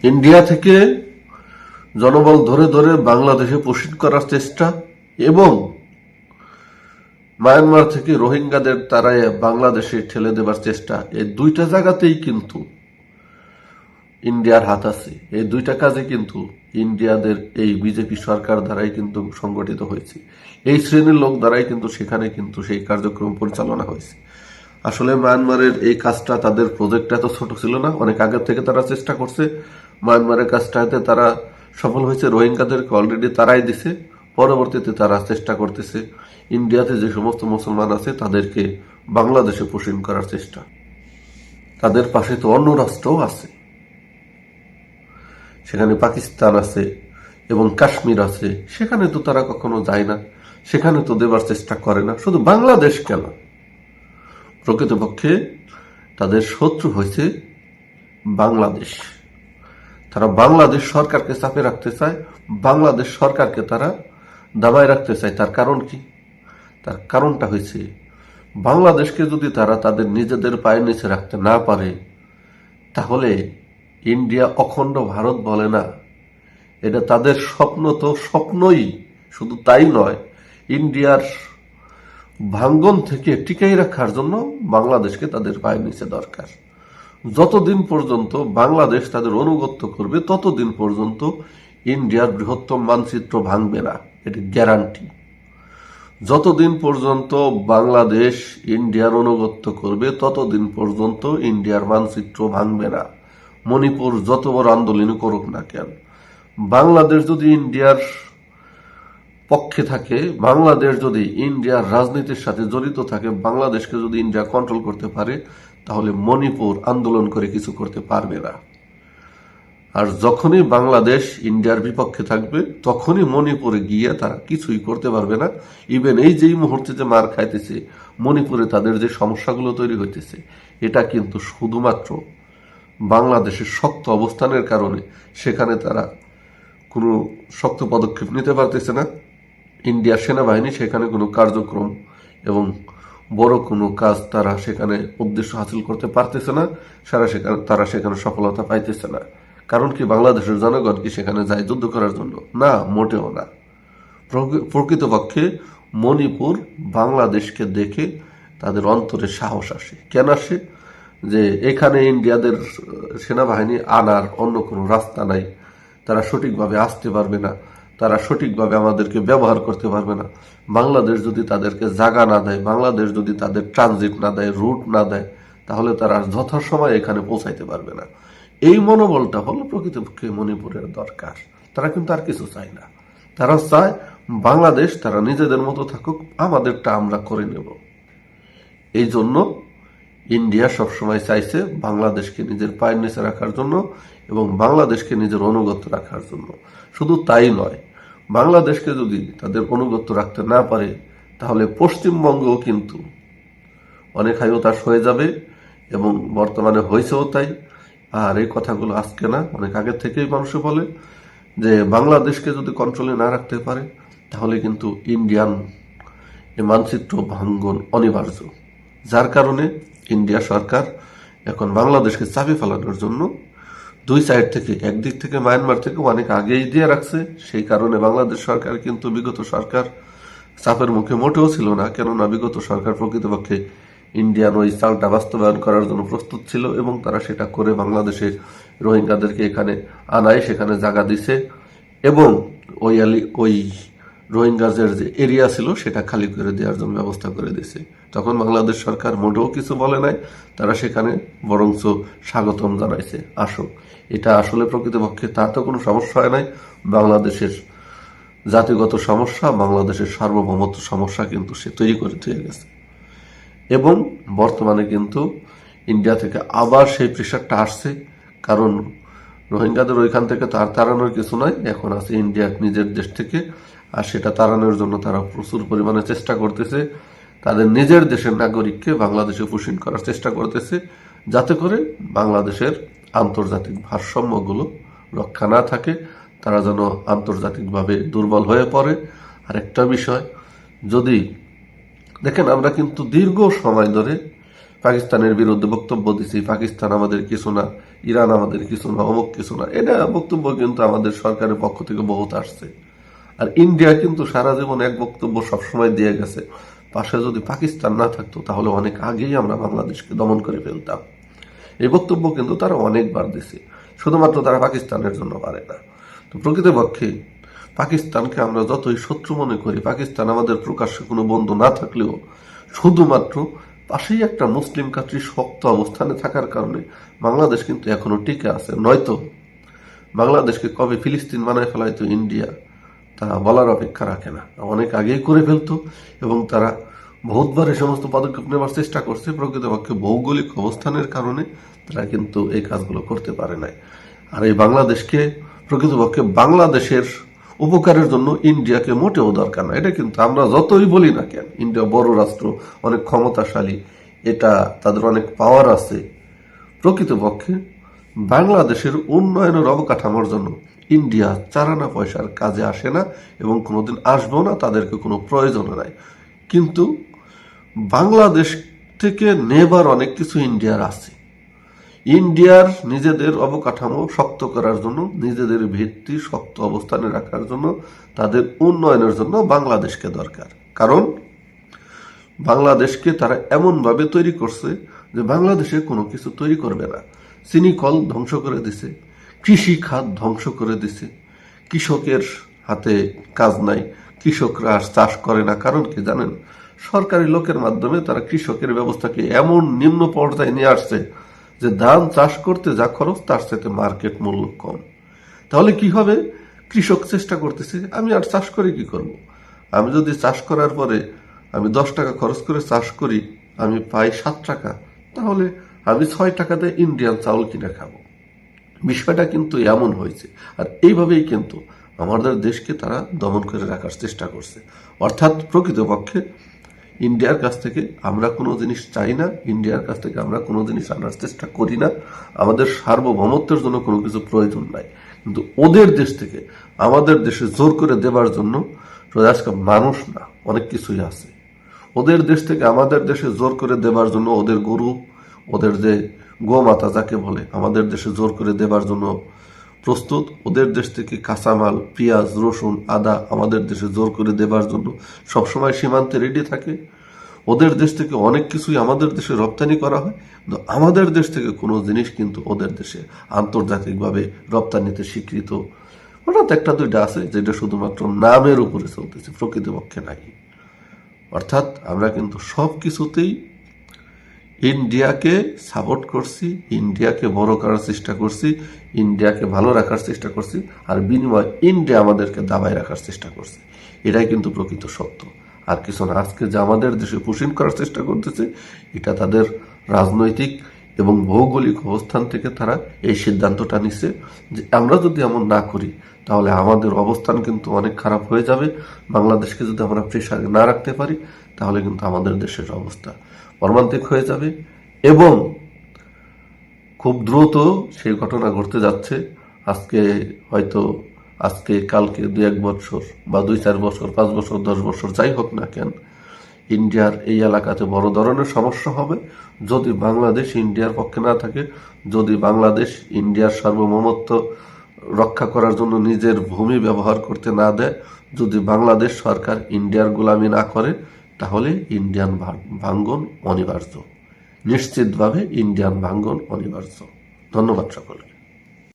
India থেকে জনবল ধরে ধরে বাংলাদেশে পুশ করার চেষ্টা এবং মায়ানমার থেকে রোহিঙ্গাদের তারাই বাংলাদেশে ঠেলে দেবার চেষ্টা, এই দুইটা জায়গাতেই কিন্তু ইন্ডিয়ার হাত আছে। এই দুইটা কাজে কিন্তু ইন্ডিয়াদের এই বিজেপি সরকার দ্বারাই কিন্তু সংগঠিত হয়েছে। এই শ্রেণীর লোক দ্বারাই কিন্তু সেখানে কিন্তু সেই কার্যক্রম পরিচালনা হয়েছে। আসলে মায়ানমারের এই কাজটা, তাদের প্রজেক্টটা এত ছোট ছিল না, অনেক আগের থেকে তারা চেষ্টা করছে। মায়ানমারের কাজটাতে তারা সফল হয়েছে, রোহিঙ্গাদেরকে অলরেডি তারাই দিছে। পরবর্তীতে তারা চেষ্টা করতেছে ইন্ডিয়াতে যে সমস্ত মুসলমান আছে তাদেরকে বাংলাদেশে পুশিং করার চেষ্টা। তাদের পাশে তো অন্য রাষ্ট্রও আছে, সেখানে পাকিস্তান আছে এবং কাশ্মীর আছে, সেখানে তো তারা কখনো যায় না, সেখানে তো দেবার চেষ্টা করে না। শুধু বাংলাদেশ কেন, প্রকৃতপক্ষে তাদের শত্রু হয়েছে বাংলাদেশ। তারা বাংলাদেশ সরকারকে চাপে রাখতে চায়, বাংলাদেশ সরকারকে তারা দাবায় রাখতে চায়। তার কারণ কি? তার কারণটা হয়েছে, বাংলাদেশকে যদি তারা তাদের নিজেদের পায়ের নিচে রাখতে না পারে, তাহলে ইন্ডিয়া অখণ্ড ভারত বলে না, এটা তাদের স্বপ্ন তো স্বপ্নই। শুধু তাই নয়, ইন্ডিয়ার ভাঙ্গন থেকে টিকাই রাখার জন্য বাংলাদেশকে তাদের পায়ের নিচে দরকার। যতদিন পর্যন্ত বাংলাদেশ তাদের অনুগত্য করবে, ততদিন পর্যন্ত ইন্ডিয়ার বৃহত্তম মানচিত্র ভাঙবে না, এটি গ্যারান্টি। যতদিন পর্যন্ত বাংলাদেশ ইন্ডিয়ার অনুগত্য করবে, ততদিন পর্যন্ত ইন্ডিয়ার মানচিত্র ভাঙবে না। মণিপুর যত বড় আন্দোলন করুক না কেন, বাংলাদেশ যদি ইন্ডিয়ার পক্ষে থাকে, বাংলাদেশ যদি ইন্ডিয়ার রাজনীতির সাথে জড়িত থাকে, বাংলাদেশকে যদি ইন্ডিয়া কন্ট্রোল করতে পারে, তাহলে মণিপুর আন্দোলন করে কিছু করতে পারবে না। আর যখনই বাংলাদেশ ইন্ডিয়ার বিপক্ষে থাকবে, তখনই মণিপুরে গিয়ে তারা কিছুই করতে পারবে না। ইভেন এই যেই মুহূর্তে যে মার খাইতেছে, মণিপুরে তাদের যে সমস্যাগুলো তৈরি হইতেছে, এটা কিন্তু শুধুমাত্র বাংলাদেশের শক্ত অবস্থানের কারণে। সেখানে তারা কোনো শক্ত পদক্ষেপ নিতে পারতেছে না। ইন্ডিয়ার সেনাবাহিনী সেখানে কোনো কার্যক্রম এবং বড় কোনো কাজ তারা সেখানে উদ্দেশ্য হাসিল করতে পারতেছে না, তারা সেখানে সফলতা পাইতেছে না। কারণ কি, বাংলাদেশের জনগণ কি সেখানে যায় যুদ্ধ করার জন্য? না, মোটেও না। প্রকৃতপক্ষে মণিপুর বাংলাদেশকে দেখে তাদের অন্তরে সাহস আসে। কেন আসে? যে এখানে ইন্ডিয়াদের সেনাবাহিনী আনার অন্য কোনো রাস্তা নাই, তারা সঠিকভাবে আসতে পারবে না, তারা সঠিকভাবে আমাদেরকে ব্যবহার করতে পারবে না। বাংলাদেশ যদি তাদেরকে জায়গা না দেয়, বাংলাদেশ যদি তাদের ট্রানজিট না দেয়, রুট না দেয়, তাহলে তারা যথাসময়ে এখানে পৌঁছাইতে পারবে না। এই মনোবলটা হলো প্রকৃতপক্ষে মণিপুরের দরকার। তারা কিন্তু আর কিছু চায় না, তারা চায় বাংলাদেশ তারা নিজেদের মতো থাকুক, আমাদেরটা আমরা করে নেব। এই জন্য ইন্ডিয়া সবসময় চাইছে বাংলাদেশকে নিজের পায়ের নিচে রাখার জন্য এবং বাংলাদেশকে নিজের অনুগত্য রাখার জন্য। শুধু তাই নয়, বাংলাদেশকে যদি তাদের অনুগত্য রাখতে না পারে, তাহলে পশ্চিমবঙ্গও কিন্তু অনেক হাইওতাস হয়ে যাবে এবং বর্তমানে হয়েছেও তাই। আর এই কথাগুলো আজকে না, অনেক আগের থেকেই মানুষ বলে যে বাংলাদেশকে যদি কন্ট্রোলে না রাখতে পারে, তাহলে কিন্তু ইন্ডিয়ান মানচিত্র ভাঙ্গন অনিবার্য। যার কারণে ইন্ডিয়া সরকার এখন বাংলাদেশকে চাপে ফেলানোর জন্য দুই সাইড থেকে, একদিক থেকে মায়ানমার থেকে অনেক আগেই দিয়ে রাখছে। সেই কারণে বাংলাদেশ সরকার কিন্তু বিগত সরকার চাপের মুখে মোটেও ছিল না, কেননা বিগত সরকার প্রকৃতপক্ষে ইন্ডিয়ান ওই চালটা বাস্তবায়ন করার জন্য প্রস্তুত ছিল এবং তারা সেটা করে বাংলাদেশে রোহিঙ্গাদেরকে এখানে আনায়, সেখানে জায়গা দিছে এবং ওই রোহিঙ্গাদের যে এরিয়া ছিল সেটা খালি করে দেওয়ার জন্য ব্যবস্থা করে দিয়েছে। তখন বাংলাদেশ সরকার মোটেও কিছু বলে নাই, তারা সেখানে বরঞ্চ স্বাগতম জানাইছে, আসো। এটা আসলে প্রকৃতপক্ষে তার তো কোনো সমস্যা হয় নাই। বাংলাদেশের জাতিগত সমস্যা, বাংলাদেশের সার্বভৌমত্ব সমস্যা কিন্তু সে তৈরি করে দিয়ে গেছে এবং বর্তমানে কিন্তু ইন্ডিয়া থেকে আবার সেই প্রেশারটা আসছে। কারণ রোহিঙ্গাদের ওইখান থেকে তার তাড়ানোর কিছু নয়, এখন আছে ইন্ডিয়ার নিজের দেশ থেকে, আর সেটা তাড়ানোর জন্য তারা প্রচুর পরিমাণে চেষ্টা করতেছে। তাদের নিজের দেশের নাগরিককে বাংলাদেশে পুশিং করার চেষ্টা করতেছে, যাতে করে বাংলাদেশের আন্তর্জাতিক ভারসাম্যগুলো রক্ষা না থাকে, তারা যেন আন্তর্জাতিকভাবে দুর্বল হয়ে পড়ে। আর একটা বিষয়, যদি দেখেন, আমরা কিন্তু দীর্ঘ সময় ধরে পাকিস্তানের বিরুদ্ধে বক্তব্য দিচ্ছি, পাকিস্তান আমাদের কিছু না, ইরান আমাদের কিছু না, অমুক কিছু না, এটা বক্তব্য কিন্তু আমাদের সরকারের পক্ষ থেকে বহুত আসছে। আর ইন্ডিয়া কিন্তু সারা জীবন এক বক্তব্য সবসময় দিয়ে গেছে, পাশে যদি পাকিস্তান না থাকতো তাহলে অনেক আগেই আমরা বাংলাদেশকে দমন করে ফেলতাম। এই বক্তব্য কিন্তু তারা অনেকবার দিছে, শুধুমাত্র তারা পাকিস্তানের জন্য পারে না। তো প্রকৃতপক্ষে পাকিস্তানকে আমরা যতই শত্রু মনে করি, পাকিস্তান আমাদের প্রকাশ্যে কোনো বন্ধু না থাকলেও শুধুমাত্র পাশেই একটা মুসলিম কান্ট্রি শক্ত অবস্থানে থাকার কারণে বাংলাদেশ কিন্তু এখনো টিকে আছে। নয়তো বাংলাদেশকে কবে ফিলিস্তিন বানায় ফেলাইতো ইন্ডিয়া, তা বলার অপেক্ষা রাখে না, অনেক আগেই করে ফেলতো। এবং তারা বহুতবার এই সমস্ত পদক্ষেপ নেওয়ার চেষ্টা করছে, প্রকৃতপক্ষে ভৌগোলিক অবস্থানের কারণে তারা কিন্তু এই কাজগুলো করতে পারে নাই। আর এই বাংলাদেশকে প্রকৃতপক্ষে বাংলাদেশের উপকারের জন্য ইন্ডিয়াকে মোটেও দরকার না। এটা কিন্তু আমরা যতই বলি না কেন, ইন্ডিয়া বড় রাষ্ট্র, অনেক ক্ষমতাশালী, এটা তাদের অনেক পাওয়ার আছে, প্রকৃতপক্ষে বাংলাদেশের উন্নয়নের অবকাঠামোর জন্য ইন্ডিয়া চারানা পয়সার কাজে আসে না এবং কোনোদিন আসবেও না, তাদেরকে কোনো প্রয়োজন নাই। কিন্তু বাংলাদেশ থেকে নেবার অনেক কিছু ইন্ডিয়ার আছে। ইন্ডিয়ার নিজেদের অবকাঠামো শক্ত করার জন্য, নিজেদের ভিত্তি শক্ত অবস্থানে রাখার জন্য, তাদের উন্নয়নের জন্য বাংলাদেশকে দরকার। কারণ বাংলাদেশকে তারা এমনভাবে তৈরি করছে যে বাংলাদেশে কোনো কিছু তৈরি করবে না। চিনি কল ধ্বংস করে দিছে, কৃষি খাত ধ্বংস করে দিছে, কৃষকের হাতে কাজ নাই, কৃষকরা আর চাষ করে না। কারণ কি জানেন, সরকারি লোকের মাধ্যমে তারা কৃষকের ব্যবস্থাকে এমন নিম্ন পর্যায়ে নিয়ে আসছে যে ধান চাষ করতে যা খরচ তার সাথে মার্কেট মূল্য কম। তাহলে কি হবে, কৃষক চেষ্টা করতেছে আমি আর চাষ করে কি করব, আমি যদি চাষ করার পরে আমি 10 টাকা খরচ করে চাষ করি, আমি পাই 7 টাকা, তাহলে আমি 6 টাকাতে ইন্ডিয়ান চাউল কিনে খাবো। বিষয়টা কিন্তু এমন হয়েছে। আর এইভাবেই কিন্তু আমাদের দেশকে তারা দমন করে রাখার চেষ্টা করছে। অর্থাৎ প্রকৃতপক্ষে ইন্ডিয়ার কাছ থেকে আমরা কোনো জিনিস চাই না, ইন্ডিয়ার কাছ থেকে আমরা কোনো জিনিস আনার চেষ্টা করি না, আমাদের সার্বভৌমত্বের জন্য কোনো কিছু প্রয়োজন নাই। কিন্তু ওদের দেশ থেকে আমাদের দেশে জোর করে দেবার জন্য আজকে মানুষ না, অনেক কিছুই আছে। ওদের দেশ থেকে আমাদের দেশে জোর করে দেবার জন্য ওদের গরু, ওদের যে গোমাতা যাকে বলে, আমাদের দেশে জোর করে দেবার জন্য প্রস্তুত। ওদের দেশ থেকে কাঁচামাল, পেঁয়াজ, রসুন, আদা আমাদের দেশে জোর করে দেবার জন্য সবসময় সীমান্তে রেডি থাকে। ওদের দেশ থেকে অনেক কিছুই আমাদের দেশে রপ্তানি করা হয়, কিন্তু আমাদের দেশ থেকে কোনো জিনিস কিন্তু ওদের দেশে আন্তর্জাতিকভাবে রপ্তানিতে স্বীকৃত হঠাৎ একটা দুইটা আছে যেটা শুধুমাত্র নামের উপরে চলতেছে, প্রকৃতপক্ষে নাই। অর্থাৎ আমরা কিন্তু সব কিছুতেই ইন্ডিয়াকে সাপোর্ট করছি, ইন্ডিয়াকে বড় করার চেষ্টা করছি, ইন্ডিয়াকে ভালো রাখার চেষ্টা করছি, আর বিনিময় ইন্ডিয়া আমাদেরকে দাবায় রাখার চেষ্টা করছে। এটাই কিন্তু প্রকৃত সত্য, আর কিছু না। আজকে যে আমাদের দেশে পুষিন করার চেষ্টা করতেছে, এটা তাদের রাজনৈতিক এবং ভৌগোলিক অবস্থান থেকে তারা এই সিদ্ধান্তটা নিচ্ছে যে আমরা যদি এমন না করি তাহলে আমাদের অবস্থান কিন্তু অনেক খারাপ হয়ে যাবে। বাংলাদেশকে যদি আমরা প্রেসারে না রাখতে পারি তাহলে কিন্তু আমাদের দেশের অবস্থা মর্মান্তিক হয়ে যাবে। এবং খুব দ্রুত সেই ঘটনা ঘটতে যাচ্ছে। আজকে কালকে 2-1 বছর বা 2-4 বছর, 5 বছর, 10 বছর যাই হোক না কেন, ইন্ডিয়ার এই এলাকাতে বড় ধরনের সমস্যা হবে যদি বাংলাদেশ ইন্ডিয়ার পক্ষে না থাকে, যদি বাংলাদেশ ইন্ডিয়ার সার্বভৌমত্ব রক্ষা করার জন্য নিজের ভূমি ব্যবহার করতে না দেয়, যদি বাংলাদেশ সরকার ইন্ডিয়ার গোলামি না করে, তাহলে ইন্ডিয়ান ভাঙ্গন অনিবার্য, নিশ্চিতভাবে ইন্ডিয়ান ভাঙ্গন অনিবার্য। ধন্যবাদ সকলকে।